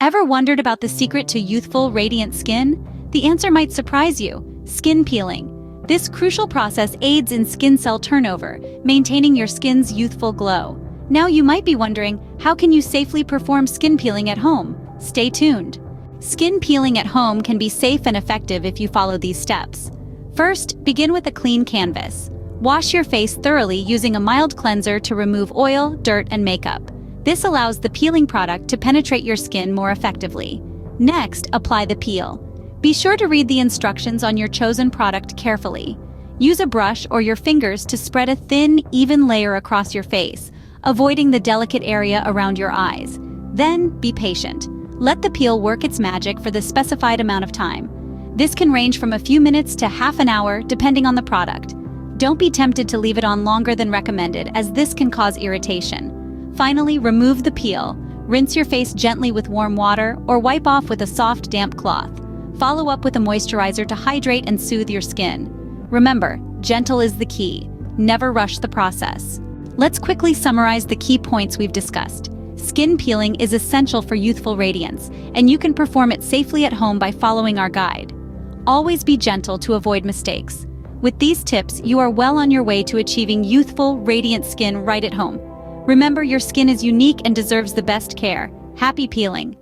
Ever wondered about the secret to youthful, radiant skin? The answer might surprise you: skin peeling. This crucial process aids in skin cell turnover, maintaining your skin's youthful glow. Now you might be wondering, how can you safely perform skin peeling at home? Stay tuned. Skin peeling at home can be safe and effective if you follow these steps. First, begin with a clean canvas. Wash your face thoroughly using a mild cleanser to remove oil, dirt, and makeup. This allows the peeling product to penetrate your skin more effectively. Next, apply the peel. Be sure to read the instructions on your chosen product carefully. Use a brush or your fingers to spread a thin, even layer across your face, avoiding the delicate area around your eyes. Then, be patient. Let the peel work its magic for the specified amount of time. This can range from a few minutes to half an hour, depending on the product. Don't be tempted to leave it on longer than recommended, as this can cause irritation. Finally, remove the peel. Rinse your face gently with warm water or wipe off with a soft, damp cloth. Follow up with a moisturizer to hydrate and soothe your skin. Remember, gentle is the key. Never rush the process. Let's quickly summarize the key points we've discussed. Skin peeling is essential for youthful radiance, and you can perform it safely at home by following our guide. Always be gentle to avoid mistakes. With these tips, you are well on your way to achieving youthful, radiant skin right at home. Remember, your skin is unique and deserves the best care. Happy peeling!